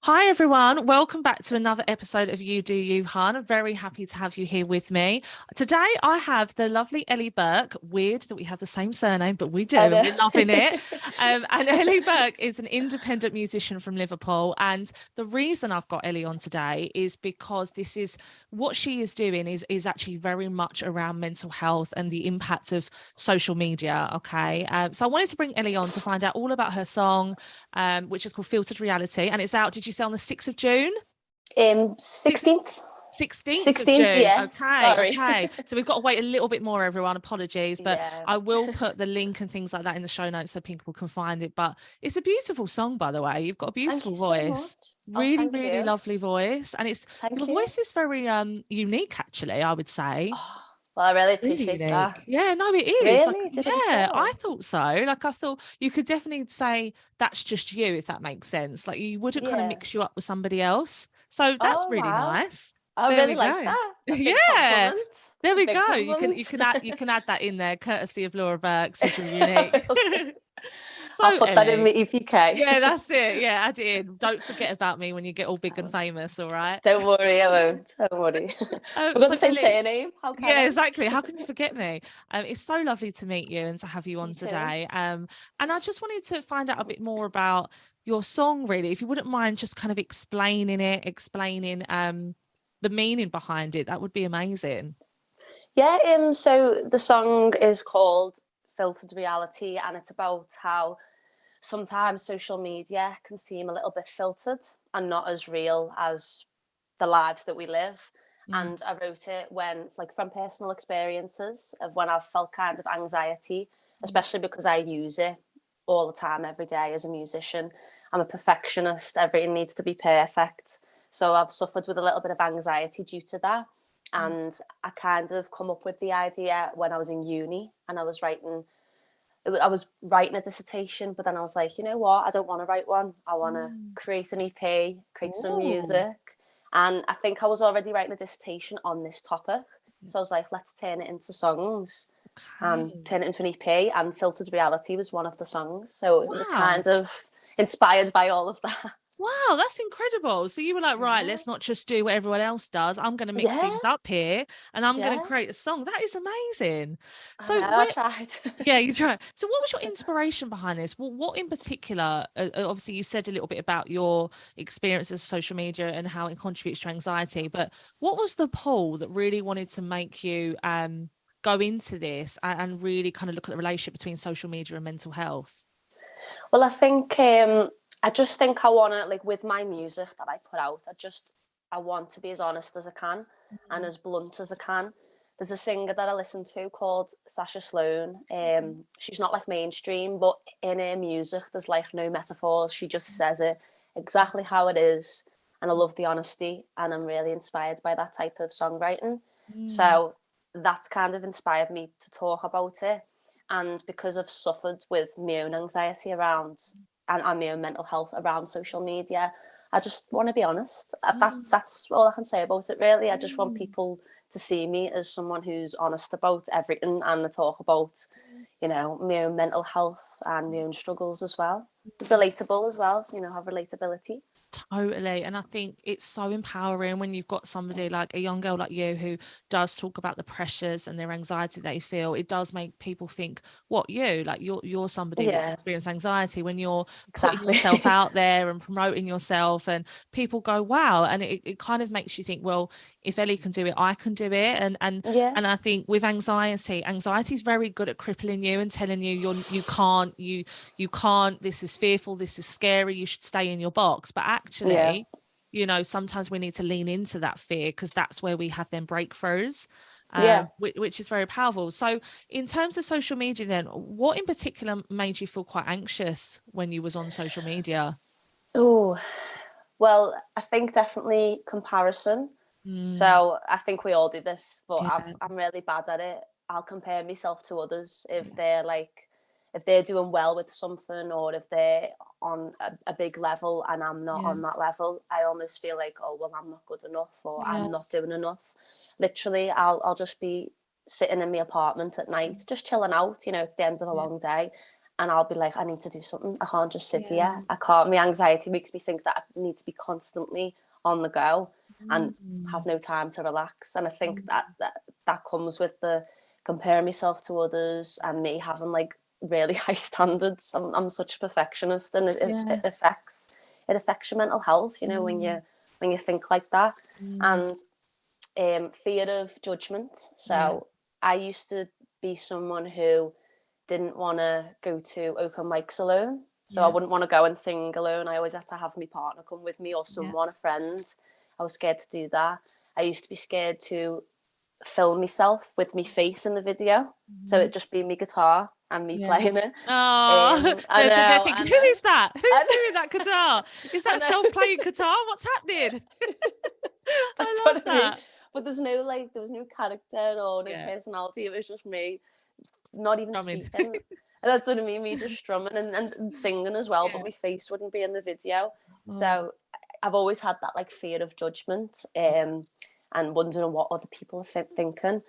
Hi everyone, welcome back to another episode of You Do You, Han. I'm very happy to have you here with me. Today I have the lovely Ellie Burke. Weird that we have the same surname, but we do, I and know. we're loving it. And Ellie Burke is an independent musician from Liverpool. And the reason I've got Ellie on today is because this is what she is doing is actually very much around mental health and the impact of social media. Okay. So I wanted to bring Ellie on to find out all about her song, which is called Filtered Reality. And it's out, did you say on the 6th of June? 16th. 16th of 16th, June. yes, Okay, sorry. okay. So we've got to wait a little bit more, everyone. Apologies, but Yeah. I will put the link and things like that in the show notes so people can find it. But it's a beautiful song, by the way. You've got a Thank beautiful you so voice. much. Oh, Really, thank really you. lovely voice. And it's your Thank you. voice is very unique, actually, I would say. Oh, well, I really Really appreciate that. unique. Yeah, no, it is. Like, Really? Do you think yeah, I so? thought so. Like, I thought you could definitely say that's just you, if that makes sense. Like, you wouldn't kind of Yeah. mix you up with somebody else. So that's Oh, really wow. nice. I There really we like go. that. A big Yeah, compliment. there A we big go. You can compliment. you can add that in there, courtesy of Laura Burke, says you're unique. I'll So, put that in Ellie. the EPK. Yeah, that's it. Yeah, add it in. Don't forget about me when you get all big and famous, all right? Don't worry, I won't. Don't worry. We've got So the same Ellie, surname. How can yeah, I? exactly. How can you forget me? It's so lovely to meet you and to have you You on too. today. And I just wanted to find out a bit more about your song, really. If you wouldn't mind just kind of explaining it, explaining the meaning behind it, that would be amazing. Yeah, so the song is called Filtered Reality, and it's about how sometimes social media can seem a little bit filtered and not as real as the lives that we live. Mm, And I wrote it when, like, from personal experiences of when I've felt kind of anxiety, mm, especially because I use it all the time, every day as a musician. I'm a perfectionist, everything needs to be perfect. So I've suffered with a little bit of anxiety due to that. mm, And I kind of come up with the idea when I was in uni and I was writing a dissertation, but then I was like, you know what? I don't want to write one. I want to mm. create an EP, create some Oh, music. And I think I was already writing a dissertation on this topic. So I was like, let's turn it into songs and okay. turn it into an EP. And Filtered Reality was one of the songs. So it was Wow. kind of inspired by all of that. Wow, that's incredible. So you were like, right, Yeah. let's not just do what everyone else does. I'm going to mix Yeah. things up here and I'm going to Yeah. create a song. That is amazing. I So know. I where, tried. yeah, you try. So what was your inspiration behind this? What in particular, obviously you said a little bit about your experiences with social media and how it contributes to anxiety, but what was the pull that really wanted to make you go into this and really kind of look at the relationship between social media and mental health? Well, I just think I want to, like, with my music that I put out, I want to be as honest as I can and Mm, as blunt as I can. There's a singer that I listen to called Sasha Sloan. She's not like mainstream, but in her music, there's like no metaphors. She just says it exactly how it is. And I love the honesty, and I'm really inspired by that type of songwriting. mm, So that's kind of inspired me to talk about it. And because I've suffered with my own anxiety around and my own mental health around social media, I just want to be honest. mm, That's all I can say about it, really. I just want mm, people to see me as someone who's honest about everything and to talk about, my own mental health and my own struggles as well. mm. Relatable as well, have relatability. Totally. And I think it's so empowering when you've got somebody like a young girl like you who does talk about the pressures and their anxiety they feel. It does make people think, what you? Like you're somebody that's Yeah, experienced anxiety when you're putting yourself exactly. out there and promoting yourself and people go, wow. And it kind of makes you think, well, if Ellie can do it, I can do it. Yeah, And I think with anxiety is very good at crippling you and telling you you can't, this is fearful, this is scary, you should stay in your box. But yeah, actually, sometimes we need to lean into that fear because that's where we have them breakthroughs, yeah. which is very powerful. So in terms of social media then, what in particular made you feel quite anxious when you was on social media? Oh, well, I think definitely comparison. Mm, So I think we all do this, but yeah, I'm really bad at it. I'll compare myself to others yeah, if they're doing well with something, or if they're on a big level and I'm not yeah, on that level. I almost feel like, oh well, I'm not good enough, or yeah, I'm not doing enough. Literally, I'll just be sitting in my apartment at night, just chilling out. It's the end of a yeah, long day, and I'll be like, I need to do something. I can't just sit here. I can't. My anxiety makes me think that I need to be constantly on the go and have no time to relax. And I think that comes with the comparing myself to others and me having like really high standards. I'm such a perfectionist, and it affects your mental health. You know, when you think like that, and fear of judgment. So I used to be someone who didn't want to go to open mics alone. So I wouldn't want to go and sing alone. I always had to have my partner come with me or someone, a friend. I was scared to do that. I used to be scared to film myself with my face in the video. So it'd just be my guitar and me playing it. Oh, I they're know. thinking, who is that? Who's doing that guitar? Is that know. self-playing guitar? What's happening? That's I love what I mean. that. But there was no character or no personality. It was just me, not even Drumming. speaking. And that's what I mean, me just strumming and singing as well, but my face wouldn't be in the video. So I've always had that like fear of judgment, and wondering what other people are thinking.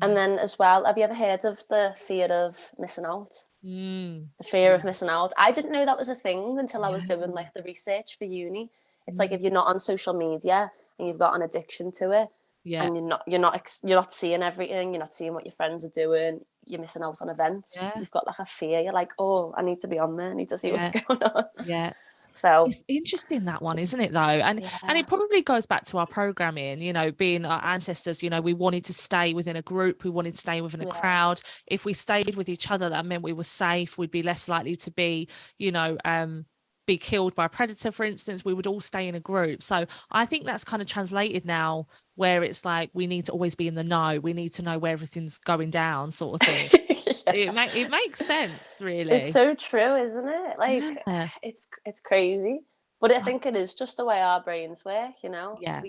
And then as well, have you ever heard of the fear of missing out? The fear of missing out. I didn't know that was a thing until I was doing like the research for uni. It's like if you're not on social media and you've got an addiction to it, and you're not seeing everything, you're not seeing what your friends are doing, you're missing out on events. You've got like a fear. You're like, oh, I need to be on there. I need to see what's going on. Yeah. So It's interesting, that one, isn't it, though? And it probably goes back to our programming, you know, being our ancestors, you know, we wanted to stay within a group, we wanted to stay within a crowd. If we stayed with each other, that meant we were safe, we'd be less likely to be, you know, be killed by a predator, for instance. We would all stay in a group. So I think that's kind of translated now, where it's like we need to always be in the know, we need to know where everything's going down, sort of thing. It makes sense, really. It's so true, isn't it? Like Yeah. it's crazy, but I think it is just the way our brains work. You know, Yeah.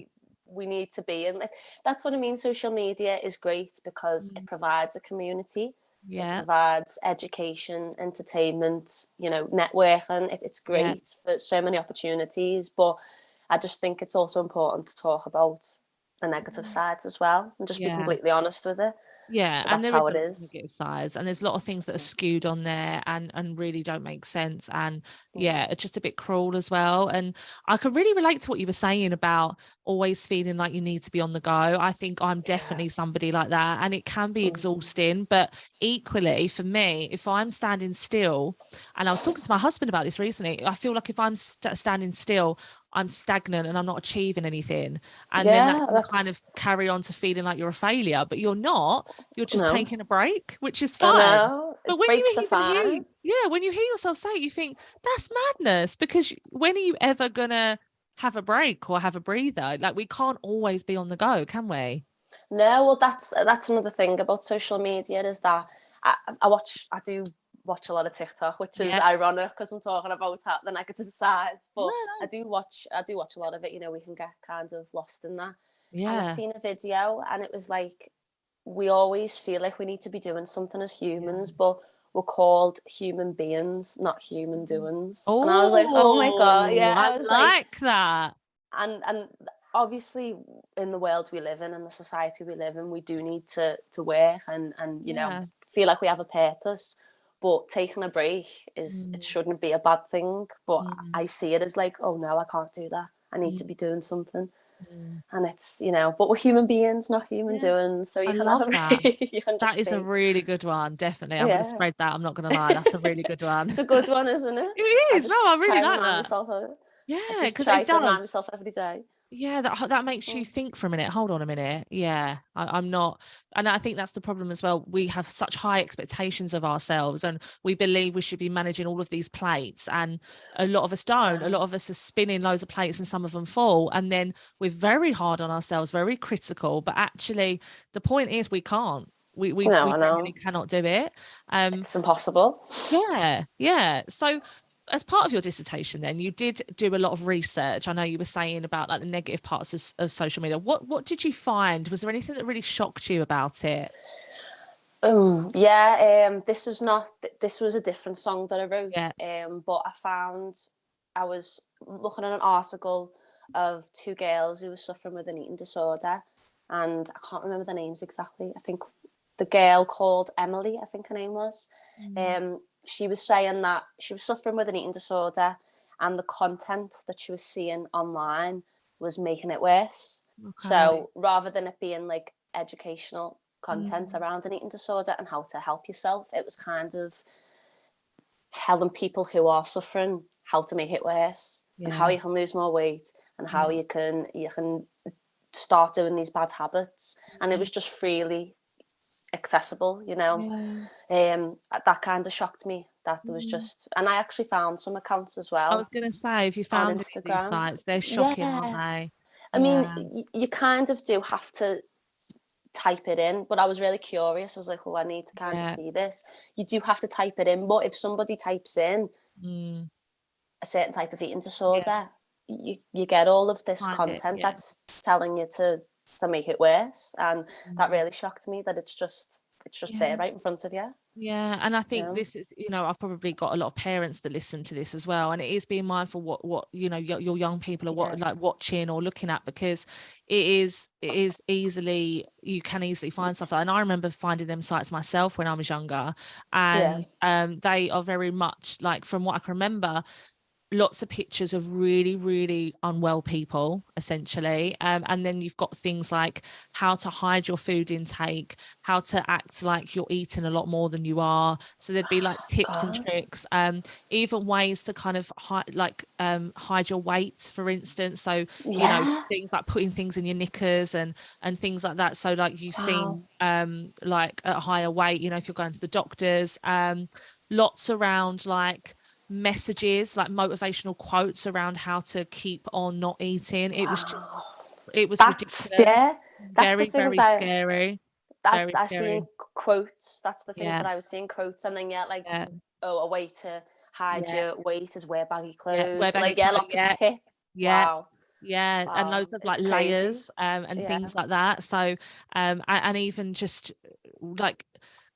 we need to be in. Like, that's what I mean. Social media is great because it provides a community. It provides education, entertainment, you know, networking. It's great for so many opportunities, but I just think it's also important to talk about the negative sides as well and just be completely honest with it. Yeah, But and that's there is how a it lot of is. negative sides, and there's a lot of things that are skewed on there and really don't make sense, and it's just a bit cruel as well. And I could really relate to what you were saying about always feeling like you need to be on the go. I think I'm definitely somebody like that, and it can be exhausting. But equally for me, if I'm standing still, and I was talking to my husband about this recently, I feel like if I'm standing still, I'm stagnant and I'm not achieving anything. And then that can kind of carry on to feeling like you're a failure, but you're not. You're just No. taking a break, which is I fine. know. But It's when breaks you are even hear, fine. when you hear yourself say it, you think that's madness, because when are you ever gonna have a break or have a breather? Like, we can't always be on the go, can we? No, well, that's another thing about social media is that I do watch a lot of TikTok, which is Yeah. ironic because I'm talking about the negative sides. But No, I do watch a lot of it. You know, we can get kind of lost in that. And I've yeah. seen a video, and it was like we always feel like we need to be doing something as humans, but we're called human beings, not human doings. And I was like, oh my God, Oh, yeah. I I was like, like that. and obviously in the world we live in and the society we live in, we do need to work and you know, feel like we have a purpose, but taking a break it shouldn't be a bad thing. But I see it as like, oh no, I can't do that, I need to be doing something. And it's, you know, but we're human beings, not human doings, so I you can have love a that. break. You can That just is a be. really good one. Definitely. I'm going to Yeah. spread that. I'm not going to lie. That's a really good one. It's a good one, isn't it? It I is. No, just I really try and like remind that. myself of it. Yeah, I just because try it to remind does. myself every day. Yeah, that makes you think for a minute. Hold on a minute. Yeah, I'm not. And I think that's the problem as well. We have such high expectations of ourselves, and we believe we should be managing all of these plates. And a lot of us don't. A lot of us are spinning loads of plates and some of them fall. And then we're very hard on ourselves, very critical. But actually, the point is we can't. No, We I genuinely know. cannot do it. It's impossible. Yeah. So as part of your dissertation, then you did do a lot of research. I know you were saying about like the negative parts of social media. What did you find? Was there anything that really shocked you about it? Yeah, this was a different song that I wrote. Yeah. But I was looking at an article of two girls who were suffering with an eating disorder, and I can't remember the names exactly. I think the girl called Emily, I think her name was. she was saying that she was suffering with an eating disorder, and the content that she was seeing online was making it worse. Okay. So rather than it being like educational content Mm, around an eating disorder and how to help yourself, it was kind of telling people who are suffering how to make it worse and how yeah. you can lose more weight and how Mm, you can start doing these bad habits. And it mm, was just freely accessible, yeah. that kind of shocked me, that there was Mm. just, and I actually found some accounts as I well was going to say, if you on found any of these Instagram. sites, they're shocking, aren't Yeah, they? I mean, Yeah. you kind of do have to type it in, but I was really curious. I was like, oh, I need to kind of Yeah. see this. You do have to type it in, but if somebody types in Mm, a certain type of eating yeah. disorder, you get all of this Find it. content Yeah. that's telling you to make it worse, and that Mm, really shocked me that it's just yeah. there right in front of you. Yeah, and I You think know? this is, I've probably got a lot of parents that listen to this as well, and it is being mindful what your young people are Yeah, what like watching or looking at, because it is easily, you can easily find stuff like, and I remember finding them sites myself when I was younger, yeah. and they are very much like, from what I can remember, lots of pictures of really, really unwell people, essentially. And then you've got things like how to hide your food intake, how to act like you're eating a lot more than you are. So there'd be like tips and God. tricks, even ways to kind of hide your weight, for instance. So, Yeah. things like putting things in your knickers and things like that. So like you Wow. seem like at a higher weight, if you're going to the doctors, lots around like messages, like motivational quotes around how to keep on not eating. Wow. It was That's ridiculous. yeah. That's the Very, things very scary. that Very I see in scary. quotes. That's the things Yeah. that I was seeing quotes, and then yeah, like, Yeah. oh, a way to hide Yeah. your weight is wear baggy Yeah. Wear clothes. baggy Like, yeah, clothes. lots of Yeah. tip. Yeah. Wow. Yeah, and Wow. loads of like It's crazy. layers and Yeah. things like that. So and even just like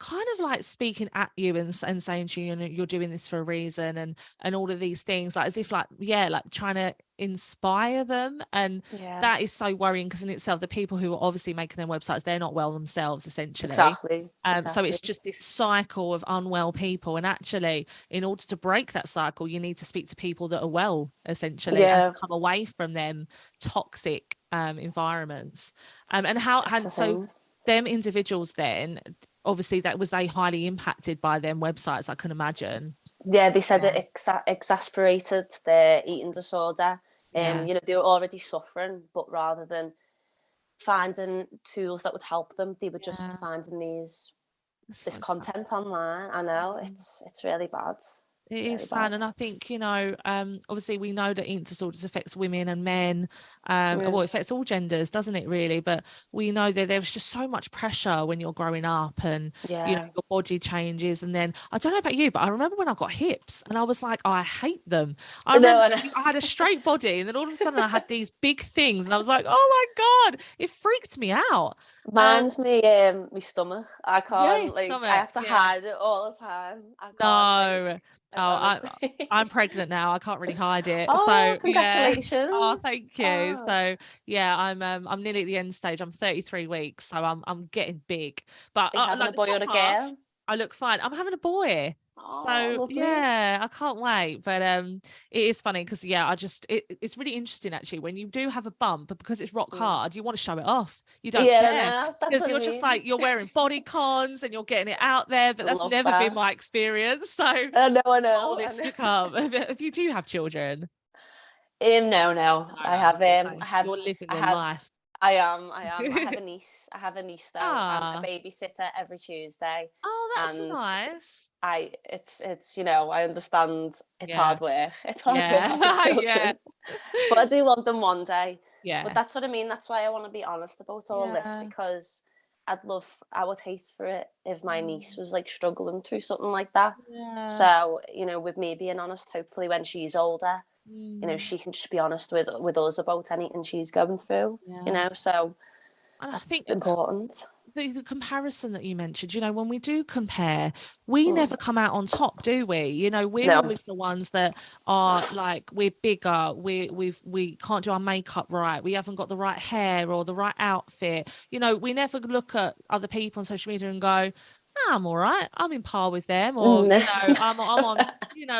kind of like speaking at you and saying to you, you're doing this for a reason, and all of these things, like as if like, yeah, like trying to inspire them. And Yeah. that is so worrying, because in itself, the people who are obviously making their websites, they're not well themselves, essentially. Exactly. So Exactly. it's just this cycle of unwell people, and actually, in order to break that cycle, you need to speak to people that are well, essentially, and to Yeah. come away from them toxic environments. And That's the so thing. them individuals then, obviously, that was they highly impacted by them websites, I can imagine. Yeah, they said Yeah. it exasperated their eating disorder. Yeah. They were already suffering, but rather than finding tools that would help them, they were just Yeah. finding It's this so sad. content online. I know Mm. it's really bad. It It's is really sad, bad. and I think, obviously we know that eating disorders affects women and men. Yeah. Well, it affects all genders, doesn't it, really? But we know that there's just so much pressure when you're growing up, and Yeah. your body changes. And then I don't know about you, but I remember when I got hips, and I was like, oh, I hate them. I No, remember I know. I had a straight body, and then all of a sudden I had these big things, and I was like, oh my God, it freaked me out. Um, Mine's my stomach. I can't, yes, like, I stomach, have to yeah. hide it all the time. I can't, like, No. Oh, honestly. I'm pregnant now. I can't really hide it. Oh, So yeah. Oh, congratulations. thank you. Oh, So yeah, I'm nearly at the end stage. I'm 33 weeks, so I'm getting big. But are you having like a the boy top or a half, girl? I look fine. I'm having a boy. Oh, So lovely. yeah, I can't wait. But it is funny because yeah, it's really interesting actually when you do have a bump, but because it's rock Mm. hard, you want to show it off. You don't Yeah, I care, know. That's because what I you're just mean. like, you're wearing body cons and you're getting it out there, but I that's love never been that. my experience. So I know, I all know, I this know. to come. If you do have children, No, no. no, no, I was gonna say you're living I the have, life. I am. I have a niece. I have a niece though. I'm a Ah, babysitter every Tuesday, oh, that's and nice. it's I understand it's Yeah, hard work. It's hard work having yeah, yeah, children, but I do want them one day. But yeah, that's what I mean. That's why I want to be honest about all this, yeah. because I would hate for it if my niece Mm, was like struggling through something like that. yeah. So, with me being honest, hopefully when she's older, Mm, she can just be honest with us about anything she's going through, yeah. so And I that's think important. the comparison that you mentioned, when we do compare, we Mm. never come out on top, do we? We're No. always the ones that are like, we're bigger, we can't do our makeup right, we haven't got the right hair or the right outfit. We never look at other people on social media and go, I'm all right. I'm in par with them, or Mm. I'm on.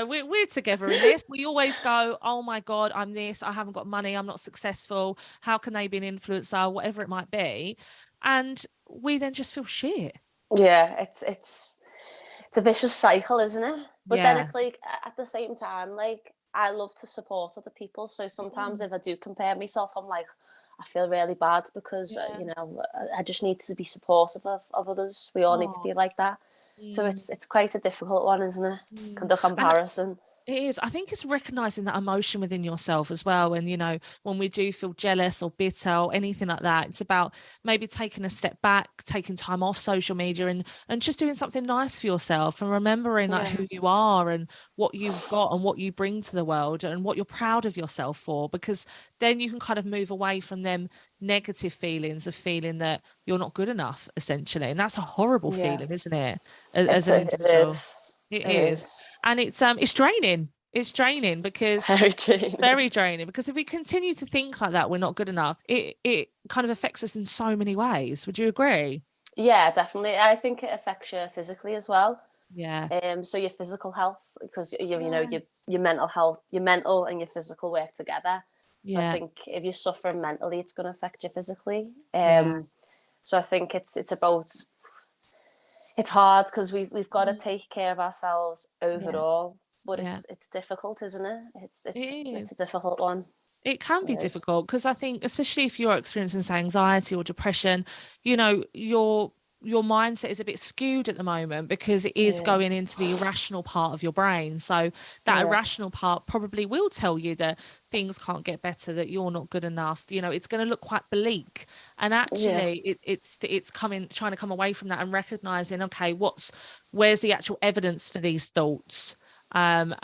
We're together in this. We always go, oh my God, I'm this. I haven't got money. I'm not successful. How can they be an influencer? Whatever it might be, and we then just feel shit. Yeah, it's a vicious cycle, isn't it? But then Yeah. it's like at the same time, like I love to support other people. So sometimes Mm, if I do compare myself, I'm like, I feel really bad because yeah. I just need to be supportive of others. We all need to Oh. be like that. So Mm, it's quite a difficult one, isn't it? mm. The And comparison. it is. I think it's recognizing that emotion within yourself as well. And, when we do feel jealous or bitter or anything like that, it's about maybe taking a step back, taking time off social media and just doing something nice for yourself and remembering like Yeah, who you are and what you've got and what you bring to the world and what you're proud of yourself for, because then you can kind of move away from them negative feelings of feeling that you're not good enough, essentially. And that's a horrible yeah. feeling, isn't it? As an It individual. is. It It is. is And it's draining. It's draining because very draining. very draining because if we continue to think like that, we're not good enough. It kind of affects us in so many ways. Would you agree? Yeah, definitely. I think it affects you physically as well. Yeah. So your physical health, because Yeah. your mental health, your mental and your physical work together. So I Yeah. think if you're suffering mentally, it's going to affect you physically. Yeah. So I think it's about it's hard because we've got to Mm, take care of ourselves yeah. overall, but Yeah. it's difficult, isn't it? It It's is. a difficult one. It can be It is. difficult because I think, especially if you're experiencing say, anxiety or depression, your mindset is a bit skewed at the moment because it is Yeah, going into the irrational part of your brain. So that yeah, irrational part probably will tell you that things can't get better, that you're not good enough. It's going to look quite bleak. And yeah, actually, it's trying to come away from that and recognizing, okay, where's the actual evidence for these thoughts? And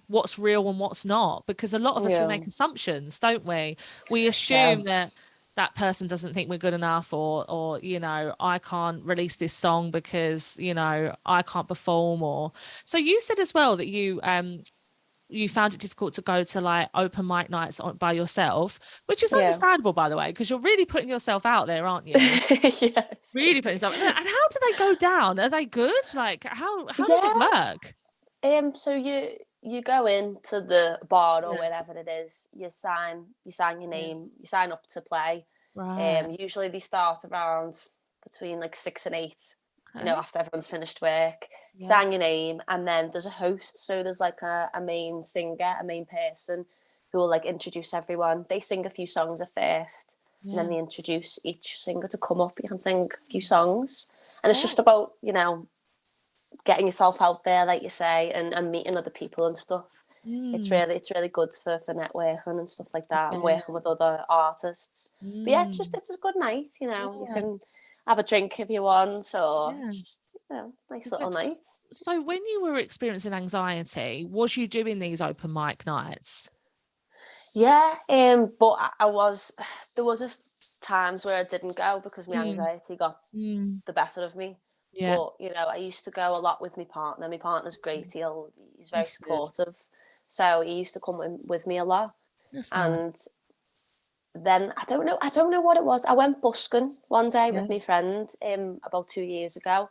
what's real and what's not, because a lot of us, we yeah, make assumptions, don't we yeah, assume that that person doesn't think we're good enough, or I can't release this song because I can't perform. Or so you said as well that you found it difficult to go to like open mic nights by yourself, which is yeah. understandable, by the way, because you're really putting yourself out there, aren't you? Yeah, it's Really true. putting yourself. And how do they go down? Are they good? Like how does it Yeah. work? So you go into the bar or Yeah. wherever it is, you sign your Yeah. name, you sign up to play. Right. Usually they start around between like 6 and 8, Okay. after everyone's finished work. Yeah. Sign your name, and then there's a host. So there's like a main singer, a main person who will like introduce everyone. They sing a few songs at first, and then Yeah. they introduce each singer to come up. You can sing a few songs, and it's just Okay. about getting yourself out there, like you say, and meeting other people and stuff. Mm. It's really good for networking and stuff like that, and Yeah. working with other artists. But yeah, Mm. it's a good night. You Yeah. can have a drink if you want, or Yeah. just, nice So, little night. so when you were experiencing anxiety, was you doing these open mic nights? Yeah, but I was there was times where I didn't go because my Mm. anxiety got Mm. the better of me. Yeah. But I used to go a lot with my partner. My partner's great. He's very That's good. supportive, so he used to come with me a lot. That's nice. And then I don't know what it was. I went busking one day Yeah. with my friend about 2 years ago.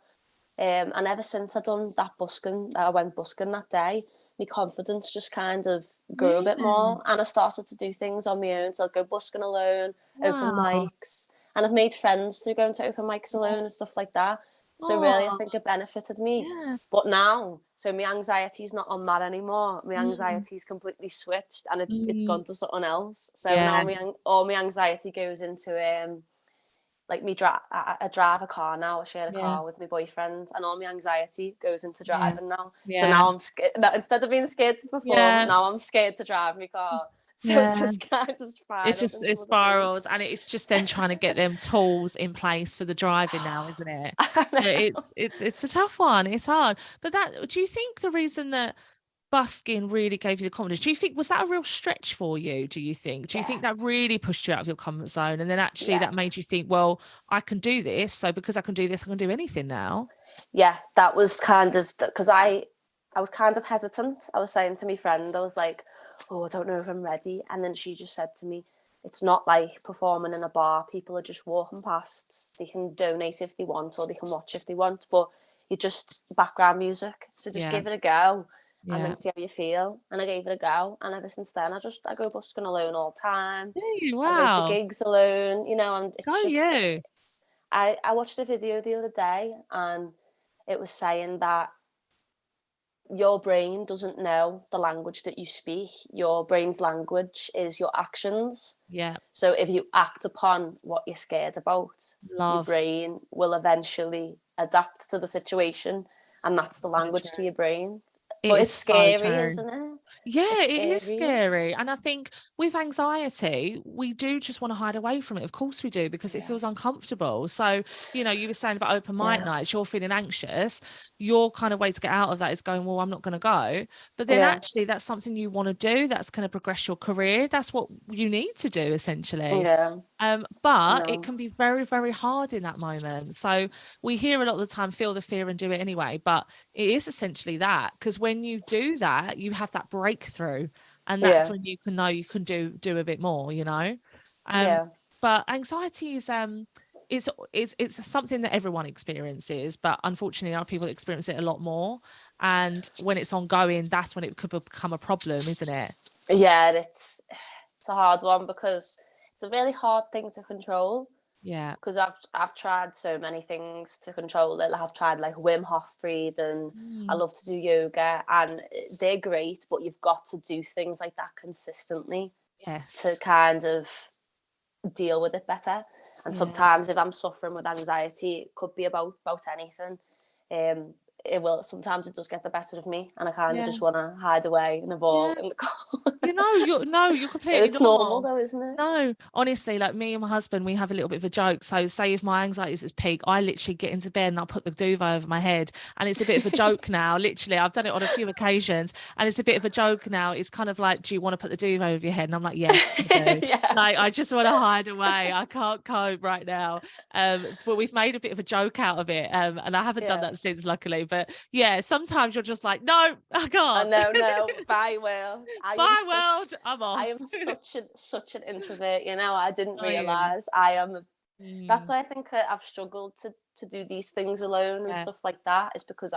And ever since I went busking that day, my confidence just kind of grew a bit Really? more, and I started to do things on my own. So I'd go busking alone, open Wow. mics, and I've made friends through going to open mics alone and stuff like that. So really, I Oh, think it benefited me. yeah. But now, so my anxiety's not on that anymore. My Mm. anxiety's completely switched, and it's Mm. gone to something else. So now Yeah. all my anxiety goes into like I drive a car now. I share a Yeah. car with my boyfriend, and all my anxiety goes into Yeah. driving now. So Yeah. now I'm scared. No, instead of being scared to perform, Yeah. now I'm scared to drive my car. So it Yeah. just kind of It spiraled just into it other things. spirals, and it's just then trying to get them tools in place for the driving now, isn't it? I So know. it's a tough one. It's hard. But do you think the reason that busking really gave you the confidence, do you think was that a real stretch for you? Do you Yeah, think that really pushed you out of your comfort zone, and then actually yeah, that made you think, well, I can do this. So because I can do this, I can do anything now. yeah. That was kind of because I was kind of hesitant. I was saying to my friend, I was like, "Oh, I don't know if I'm ready," and then she just said to me, it's not like performing in a bar. People are just walking past. They can donate if they want, or they can watch if they want, but you're just background music. So just Yeah. give it a go and Yeah. then see how you feel. And I gave it a go, and ever since then I go busking alone all the time. Hey, I go to wow. gigs alone, and Go it's just you. I watched a video the other day, and it was saying that your brain doesn't know the language that you speak. Your brain's language is your actions. Yeah. So if you act upon what you're scared about, your Love. brain will eventually adapt to the situation, and that's the So language to true. your brain. It But is it's so scary, true. isn't it? Yeah, It's it is scary. scary. And I think with anxiety, we do just want to hide away from it. Of course we do, because it Yeah. feels uncomfortable. So, you were saying about open mic Yeah. nights, you're feeling anxious. Your kind of way to get out of that is going, well, I'm not going to go. But then Yeah. actually, that's something you want to do. That's going to progress your career. That's what you need to do, essentially. Yeah. But it No. can be very, very hard in that moment. So we hear a lot of the time, feel the fear and do it anyway. But it is essentially that, because when you do that, you have that breakthrough, and that's Yeah. when you can know you can do a bit more. Um, Yeah. but anxiety is something that everyone experiences, but unfortunately, our people experience it a lot more. And when it's ongoing, that's when it could become a problem, isn't it? Yeah, it's a hard one because it's a really hard thing to control. Yeah. Because I've tried so many things to control it. I've tried like Wim Hof breathing. I Mm, love to do yoga, and they're great. But you've got to do things like that consistently to yes. kind of deal with it better. And Yeah. sometimes, if I'm suffering with anxiety, it could be about anything. Um, it will sometimes it does get the better of me, and I kind of Yeah. just want to hide away in a Yeah. ball in the corner. You're But completely it's normal normal. though, isn't it? No, honestly, like me and my husband, we have a little bit of a joke. So, say if my anxiety is at its peak, I literally get into bed and I put the duvet over my head, and it's a bit of a joke now. Literally, I've done it on a few occasions, and it's a bit of a joke now. It's kind of like, do you want to put the duvet over your head? And I'm like, yes, I do. Yeah, Like, I just want to hide away. I can't cope right now. But we've made a bit of a joke out of it. And I haven't done yeah. that since, luckily. But yeah, sometimes you're just like, no, I I can't. know, no, bye, Will. Bye, world. I'm I off. am such an introvert. I didn't Are you? realize I am. That's Mm, why I think I've struggled to do these things alone and yeah. stuff like that. Is because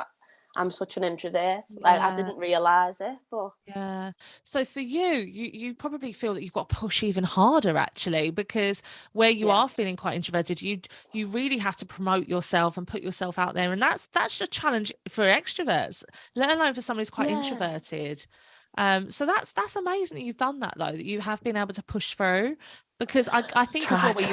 I'm such an introvert. Like I Yeah. didn't realize it, but Yeah. So for you probably feel that you've got to push even harder, actually, because where you yeah, are feeling quite introverted, you really have to promote yourself and put yourself out there. And that's a challenge for extroverts, let alone for someone who's quite yeah. introverted. So that's amazing that you've done that, though, that you have been able to push through. Because I think as well, Tried. where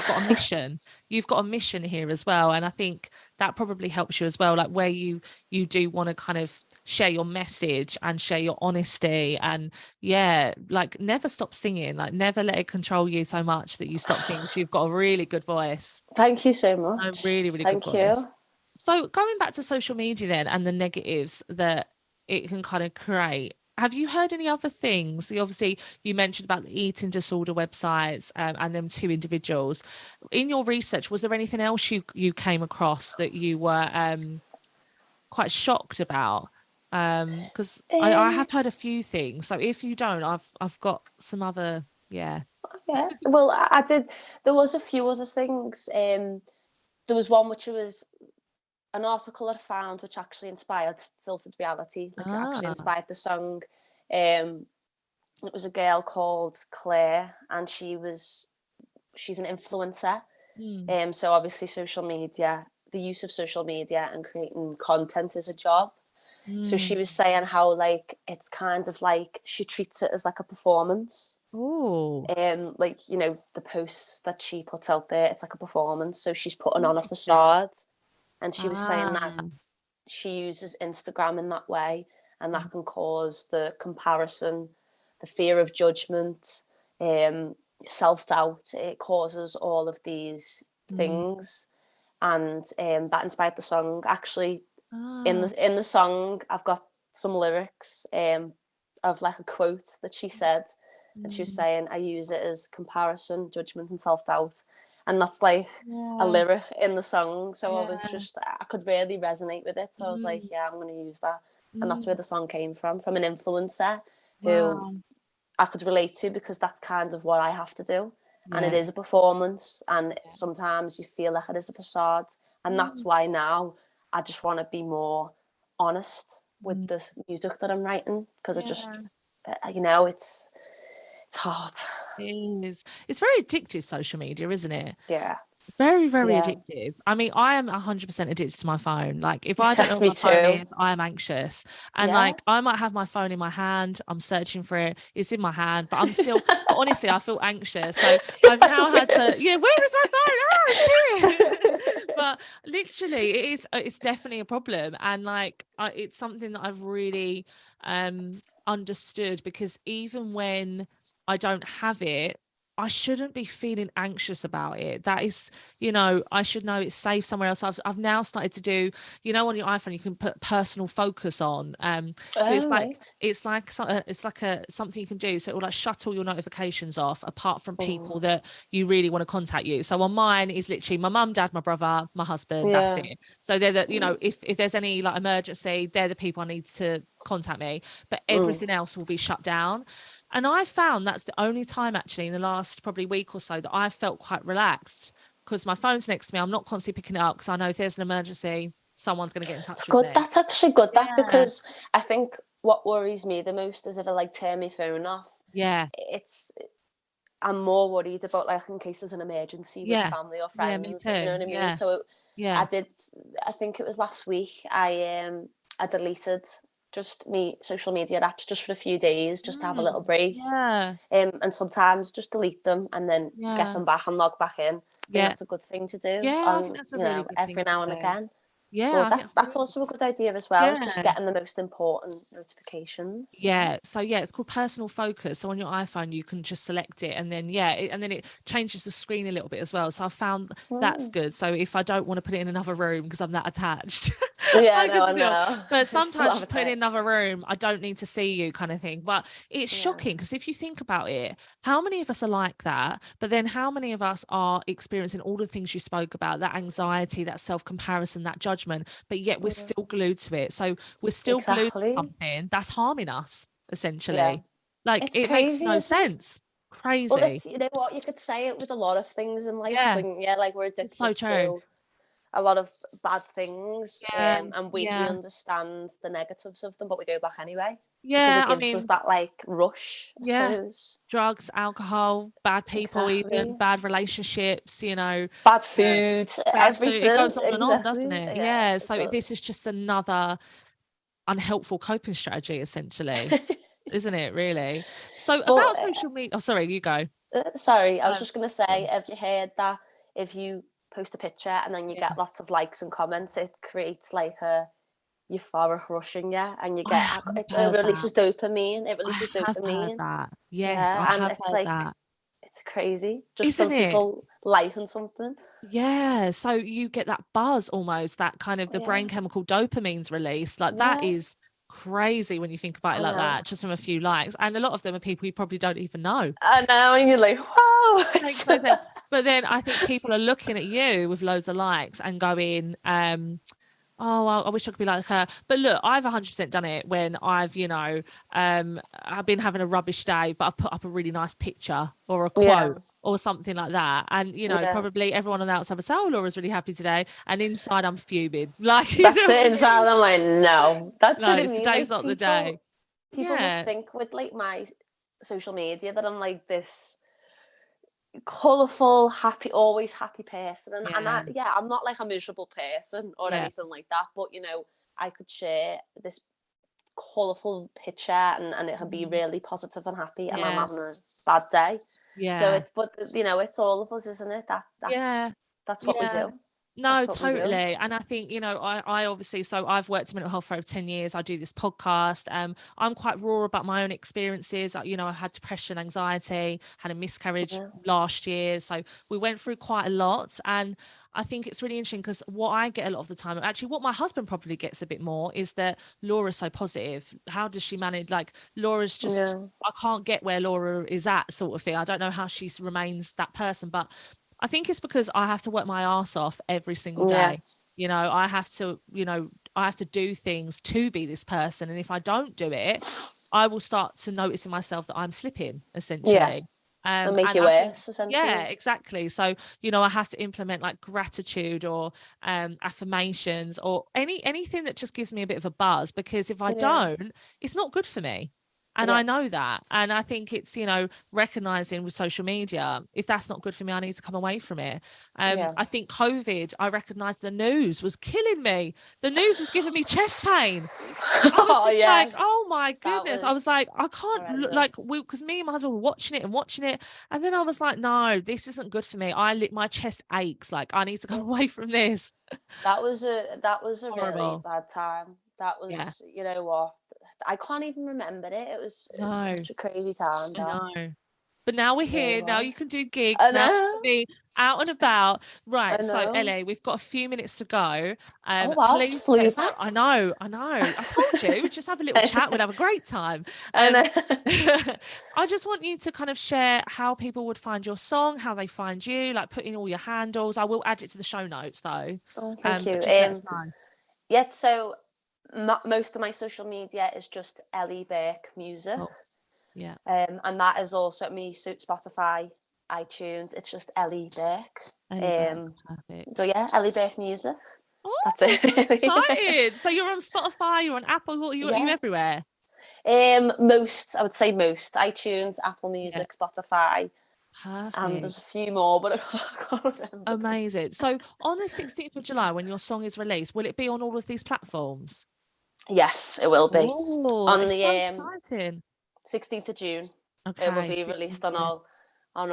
you've got a mission here as well. And I think that probably helps you as well, like where you do want to kind of share your message and share your honesty, and yeah, like never stop singing, like never let it control you so much that you stop singing, 'cause you've got a really good voice, Thank you so a much. really, really good Thank voice. you. So going back to social media then, and the negatives that it can kind of create, have you heard any other things? Obviously, you mentioned about the eating disorder websites, and them two individuals. In your research, was there anything else you came across that you were quite shocked about? Because I Um, have heard a few things. So if you don't, I've got some other, yeah. yeah. Well, I did. There was a few other things. There was one which was an article I found which actually inspired Filtered Reality, like it actually Ah. inspired the song. Um, it was a girl called Claire, and she's an influencer. Hmm. So obviously social media, the use of social media and creating content is a job. So she Mm. was saying how like it's kind of like she treats it as like a performance. Oh, Like the posts that she puts out there, it's like a performance. So she's putting on a interesting. facade, and she was saying that Ah. she uses Instagram in that way, and that can cause the comparison, the fear of judgment, um, self doubt. It causes all of these Mm. things, and that inspired the song. Actually, in Ah. the song, I've got some lyrics of like a quote that she said, and she was Mm. saying, "I use it as comparison, judgment, and self doubt," and that's like a Yeah. lyric in the song. So Yeah. I could really resonate with it. So I was Mm. like, yeah, I'm going to use that. And that's where Mm. the song came from an influencer who Wow. I could relate to because that's kind of what I have to do. and it Yeah. is a performance, and Yeah. sometimes you feel like it is a facade, and that's Mm, why now I just want to be more honest with mm, the music that I'm writing, because it just, yeah. it's hard. It is. It's very addictive, social media, isn't it? Yeah, Very, very yeah. addictive. I mean, I am 100% addicted to my phone. Like, if I don't know Yes, what me my phone too. is, I am anxious. And Yeah. like, I might have my phone in my hand, I'm searching for it, it's in my hand, but I'm still, but honestly, I feel anxious. So I've Like, now had to, where's yeah, where is my phone? Oh, it's here. But literally, it's definitely a problem. And like, it's something that I've really understood, because even when I don't have it, I shouldn't be feeling anxious about it. That is, I should know it's safe somewhere else. I've now started to do, on your iPhone, you can put personal focus on. So Oh, right. it's like a something you can do. So it will like shut all your notifications off, apart from people Oh, that you really want to contact you. So on mine is literally my mum, dad, my brother, my husband. That's yeah. it. So they're the, if there's any like emergency, they're the people I need to contact me. But Mm. everything else will be shut down. And I found that's the only time actually in the last probably week or so that I felt quite relaxed, because my phone's next to me. I'm not constantly picking it up, because I know if there's an emergency, someone's going to get in It's touch with good. me. That's actually good. That Yeah. because I think what worries me the most is if I like turn my phone off. Yeah. It's I'm more worried about like in case there's an emergency with Yeah. family or Yeah. Me friends. You know too. what I mean? Yeah. So I Yeah. did. I think it was last week. I deleted just me social media apps just for a few days, just to have a little Mm. break. Yeah. And sometimes just delete them and then get Yeah. them back and log back in. I think Yeah. that's a good thing to do Yeah. I think on, that's a really good thing every to now and do. again. Yeah. But I think that's absolutely. also a good idea as well, is just Yeah. getting the most important notifications. Yeah. Yeah. So yeah, it's called personal focus. So on your iPhone, you can just select it, and then yeah, and then it changes the screen a little bit as well. So I found that's Mm. good. So if I don't want to put it in another room because I'm that attached, Yeah, I no, can I still. know. But It's a sometimes lot just of put it in effort. another room, I don't need to see you, kind of thing. But it's Yeah. shocking, because if you think about it, how many of us are like that? But then how many of us are experiencing all the things you spoke about, that anxiety, that self-comparison, that judgment, but yet we're Yeah. still glued to it. So we're still glued to Exactly. something that's harming us, Yeah. essentially. Like, It's it makes crazy, no isn't it? sense. Well, Crazy. it's, you know what, you could say it with a lot of things in life Yeah, when, yeah, like we're it's so addicted true. to a lot of bad things, Yeah, and we yeah, understand the negatives of them, but we go back anyway because yeah. it I gives us mean, that like rush, I yeah, suppose. drugs, alcohol, bad people, even Exactly. bad relationships, Bad uh, food, bad food. It everything. goes on and on, doesn't Exactly. it? Yeah, Yeah. it So this is does. just another unhelpful coping strategy, essentially, isn't it? Really. So But about social media. Oh, sorry, you go. sorry, I was Um, just gonna say, have you heard that if you post a picture and then you yeah, get lots of likes and comments, it creates like a euphoric rush in you, and you I get have it heard that. releases dopamine. It I releases have heard dopamine. that. Yes, I Yeah, and have it's heard like that. it's crazy just Isn't from it? people liking something. Yeah. So you get that buzz almost, that kind of the brain Yeah, chemical dopamine's released. Like, that yeah, is crazy when you think about it I like know. that, just from a few likes. And a lot of them are people you probably don't even know. I know, and you're like, wow. Like, but then I think people are looking at you with loads of likes and going, oh, well, I wish I could be like her. But look, I've 100% done it when I've been having a rubbish day, but I've put up a really nice picture or a Yeah, quote or something like that. And, yeah. probably everyone on the outside would say, oh, Laura's really happy today. And inside I'm fuming. Like, you That's know it. what I Inside, mean? I'm like, no. That's what I No, mean. today's Like not the day. people must Yeah. think with like my social media that I'm like this colourful, happy, always happy person, and Yeah. yeah, I'm not like a miserable person or Yeah. anything like that. But I could share this colourful picture, and it can be Mhm. really positive and happy, and I'm Yeah. having a bad day. So Yeah. it's all of us, isn't it? Yeah. That's what we Yeah. do. No, That's what we do. totally. And I think, I obviously, so I've worked in mental health for over 10 years. I do this podcast. I'm quite raw about my own experiences. I've had depression, anxiety, had a miscarriage Yeah, last year. So we went through quite a lot. And I think it's really interesting, because what I get a lot of the time, actually what my husband probably gets a bit more, is that Laura's so positive. How does she manage? Like, Laura's just, yeah, I can't get where Laura is at, sort of thing. I don't know how she remains that person, but I think it's because I have to work my ass off every single yeah, day. I have to do things to be this person. And if I don't do it, I will start to notice in myself that I'm slipping, yeah. essentially. It'll make And you I think, worse, yeah, essentially. exactly. So, you know, I have to implement like gratitude or affirmations or anything that just gives me a bit of a buzz, because if I Yeah, don't, it's not good for me. And yeah, I know that. And I think it's, you know, recognizing with social media, if that's not good for me, I need to come away from it. yeah. I think COVID, I recognized the news was killing me. The news was giving me chest pain. I was Oh just like, yes, oh my that goodness. I was was like, I can't look like horrendous. we, because me and my husband were watching it and watching it. And then I was like, no, this isn't good for me. My chest aches. Like, I need to come away It's from this. that was a really Horrible. bad time. That Yeah. was, you know what? I can't even remember it. It's No, such a crazy time. I That know. But now we're it really here. Now was. you can do gigs. I Now you can know. be out and about. I Right. So, know. Ellie, we've got a few minutes to go. Oh wow, it's Please flew let, by. I know, I know. I told you, just have a little chat. We'll have a great time. I know. I just want you to kind of share how people would find your song, how they find you, like put in all your handles. I will add it to the show notes though. Oh, thank you. But just let us know. Yeah, so most of my social media is just Ellie Burke Music. Oh, yeah. And that is also me, Spotify, iTunes. It's just Ellie Burke. Ellie Burke. Um, so Perfect. yeah, Ellie Burke Music. That's Oh, it, so really. excited. So you're on Spotify, you're on Apple, you Yeah. everywhere. Most, I would say most, iTunes, Apple Yeah. Music, Spotify, and Perfect. there's a few more, but I can't remember them. Amazing. So on the 16th of July, when your song is released, will it be on all of these platforms? Yes, it will be. Oh, On it's the so exciting. 16th of June, it will Okay, be 16th released of June. on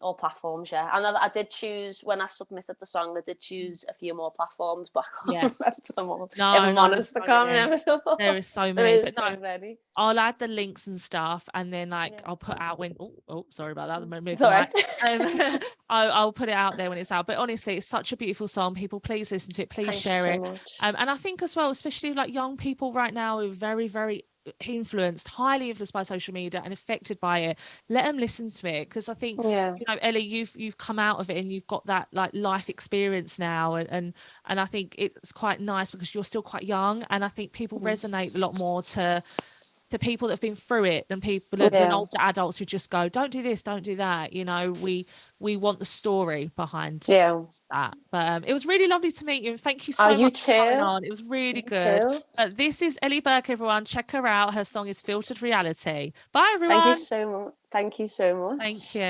all platforms. Yeah, and I did choose when I submitted the song. I did choose a few more platforms, but I Yeah. can't remember them all. If No, I'm no, there's honest, I so can't many. remember them There all. is so There many, is but no, so many. I'll add the links and stuff, and then like Yeah, I'll put out when. Oh, sorry about that. Move it's the all mic. right. I'll put it out there when it's out. But honestly, it's such a beautiful song. People, please listen to it. Please Thank you share so it. much. And I think as well, especially like young people right now who are very, very influenced, highly influenced by social media and affected by it. Let them listen to it, because I think, Yeah. you know, Ellie, you've come out of it and you've got that like life experience now, and I think it's quite nice because you're still quite young, and I think people resonate a lot more to people that have been through it than people than Yeah. older adults who just go, don't do this, don't do that. You know, we want the story behind Yeah. that. But it was really lovely to meet you, and thank you Oh, so you much for coming too. on. It was really You good. too. This is Ellie Burke, everyone. Check her out. Her song is Filtered Reality. Bye, Thank you everyone. so much. Thank you so Thank much. you.